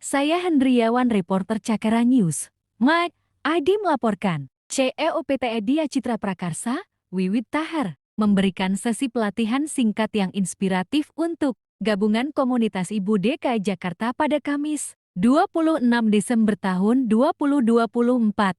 Saya Hendriawan, reporter Cakera News. Mike, Adi melaporkan, CEOPTE Dia Citra Prakarsa, Wiwit Tahar, memberikan sesi pelatihan singkat yang inspiratif untuk gabungan komunitas ibu DKI Jakarta pada Kamis, 26 Desember tahun 2024.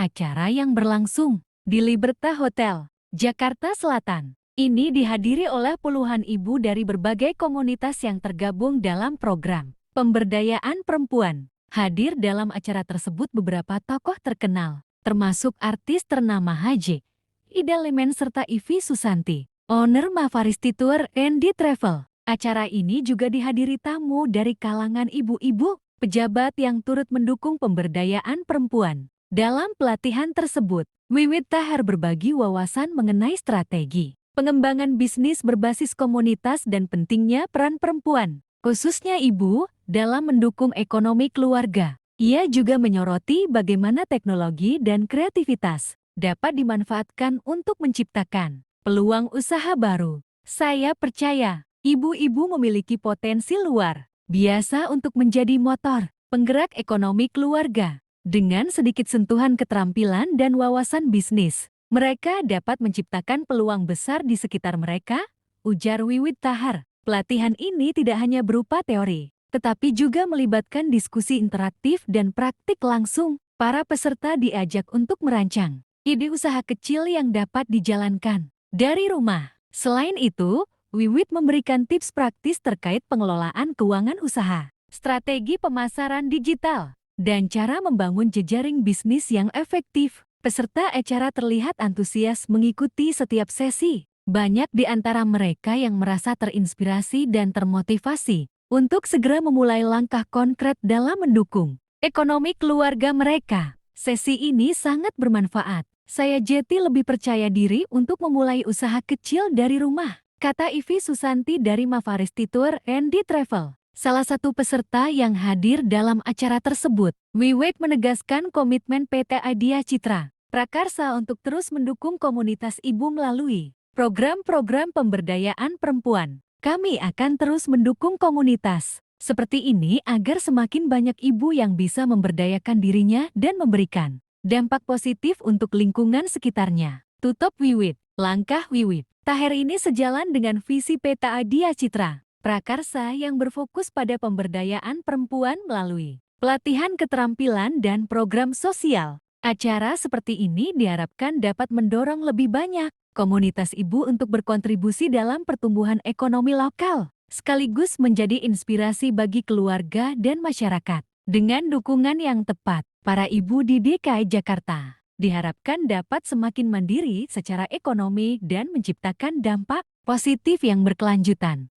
Acara yang berlangsung di Liberta Hotel, Jakarta Selatan. Ini dihadiri oleh puluhan ibu dari berbagai komunitas yang tergabung dalam program pemberdayaan perempuan. Hadir dalam acara tersebut beberapa tokoh terkenal, termasuk artis ternama HJ, Ida Lemen serta Ivi Susanti, owner Mafaristi Tour and Travel. Acara ini juga dihadiri tamu dari kalangan ibu-ibu, pejabat yang turut mendukung pemberdayaan perempuan. Dalam pelatihan tersebut, Wiwit Tahar berbagi wawasan mengenai strategi pengembangan bisnis berbasis komunitas dan pentingnya peran perempuan, khususnya ibu, dalam mendukung ekonomi keluarga. Ia juga menyoroti bagaimana teknologi dan kreativitas dapat dimanfaatkan untuk menciptakan peluang usaha baru. Saya percaya, ibu-ibu memiliki potensi luar biasa untuk menjadi motor penggerak ekonomi keluarga. Dengan sedikit sentuhan keterampilan dan wawasan bisnis, mereka dapat menciptakan peluang besar di sekitar mereka, ujar Wiwit Tahar. Pelatihan ini tidak hanya berupa teori, tetapi juga melibatkan diskusi interaktif dan praktik langsung. Para peserta diajak untuk merancang ide usaha kecil yang dapat dijalankan dari rumah. Selain itu, Wiwit memberikan tips praktis terkait pengelolaan keuangan usaha, strategi pemasaran digital, dan cara membangun jejaring bisnis yang efektif. Peserta acara terlihat antusias mengikuti setiap sesi. Banyak di antara mereka yang merasa terinspirasi dan termotivasi untuk segera memulai langkah konkret dalam mendukung ekonomi keluarga mereka. Sesi ini sangat bermanfaat. Saya jadi lebih percaya diri untuk memulai usaha kecil dari rumah, kata Ivi Susanti dari Mafaristi Tour and Travel, salah satu peserta yang hadir dalam acara tersebut. Wiwit menegaskan komitmen PT Dia Citra Prakarsa untuk terus mendukung komunitas ibu melalui program-program pemberdayaan perempuan. Kami akan terus mendukung komunitas seperti ini agar semakin banyak ibu yang bisa memberdayakan dirinya dan memberikan dampak positif untuk lingkungan sekitarnya. Tutup Wiwit. Langkah Wiwit Tahar ini sejalan dengan visi PT Dia Citra Prakarsa yang berfokus pada pemberdayaan perempuan melalui pelatihan keterampilan dan program sosial. Acara seperti ini diharapkan dapat mendorong lebih banyak komunitas ibu untuk berkontribusi dalam pertumbuhan ekonomi lokal, sekaligus menjadi inspirasi bagi keluarga dan masyarakat. Dengan dukungan yang tepat, para ibu di DKI Jakarta diharapkan dapat semakin mandiri secara ekonomi dan menciptakan dampak positif yang berkelanjutan.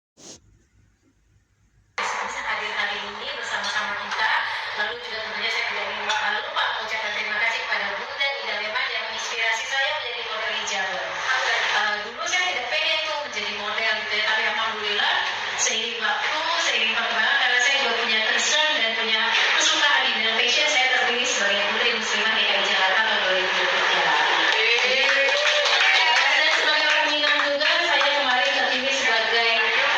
Hadir hari ini bersama-sama kita, lalu juga tentunya saya tidak ingin lupa mengucapkan terima kasih kepada Bunda Ida Leman yang menginspirasi saya menjadi model hijabber. Dulu saya tidak pengen tuh menjadi model gitu ya, tapi alhamdulillah seiring waktu, seiring perkembangan, karena saya juga punya concern dan punya kesukaan di bidang fashion, saya terpilih sebagai Putri Muslimah DKI Jakarta tahun 2023. Dan sebagai orang Minang juga, saya kemarin terpilih sebagai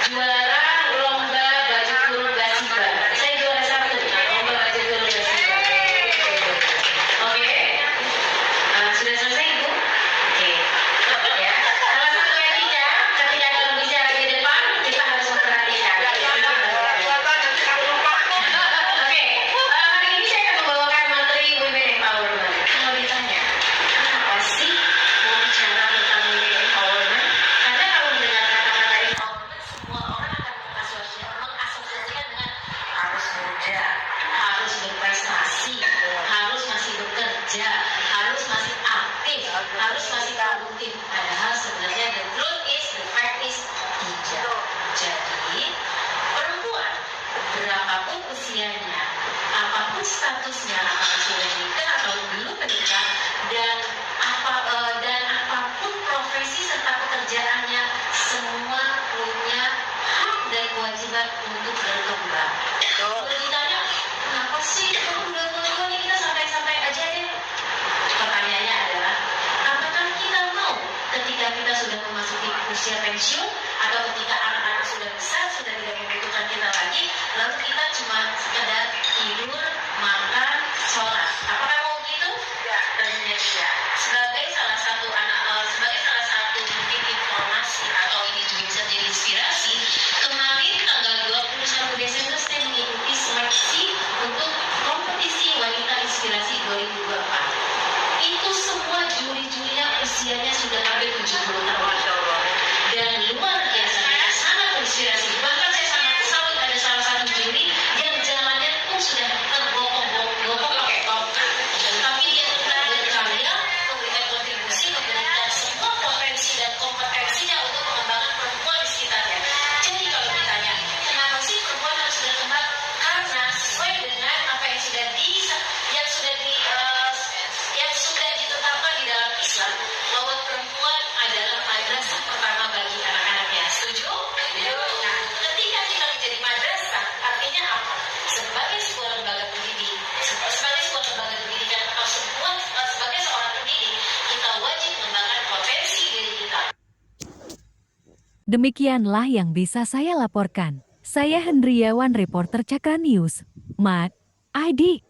juara lomba baju kurung Gasiba. Saya juara 1 lomba baju kurung Gasiba. Oke. Sudah selesai Ibu? Oke. Ya. Salah satu etika ketika dalam bicara di depan kita harus memperhatikan. Oke. Hari ini saya akan membawakan materi Women Empowerment. Kalau ditanya, apa sih mau bicara tentang Women Empowerment? Karena kalau mendengar kata-kata empowerment, semua orang akan mengasosiasikan dengan harus muda, harus berprestasi, harus masih bekerja, harus masih aktif, harus masih produktif. Padahal sebenarnya the truth is, the fact is, tidak. Jadi, perempuan, berapapun usianya, apapun statusnya, apakah sudah menikah atau belum menikah, dan apapun profesi serta pekerjaannya, semua punya hak dan kewajiban untuk berkembang. Kalau ditanya, kenapa sih kalau udah tua nih kita santai-santai aja deh? Pertanyaannya adalah, apakah kita mau ketika kita sudah memasuki usia pensiun atau ketika anak-anak sudah besar, sudah tidak membutuhkan kita lagi, lalu kita cuma sekedar usianya sudah sampai 70 tahun. Dan luar biasa, mereka sangat inspirasi. Bahkan saya sangat salut ada salah satu juri yang jalannya pun sudah terbopong-bopong pakai tongkat. Tapi dia tetap berkarya, memberikan kontribusi, memberikan semua potensi dan kompetensinya untuk pengembangan perempuan di sekitarnya. Jadi kalau ditanya, kenapa sih perempuan harus berkembang? Karena sesuai dengan apa yang sudah ditetapkan di dalam Islam, bahwa perempuan adalah madrasah pertama bagi anak-anaknya. Setuju? Nah, ketika kita menjadi madrasah, artinya apa? Sebagai sebuah lembaga pendidik, sebagai sebuah lembaga pendidikan atau sebagai seorang pendidik, kita wajib mengembangkan potensi diri kita. Demikianlah yang bisa saya laporkan. Saya Hendriawan, reporter Cakra News. Mat ID.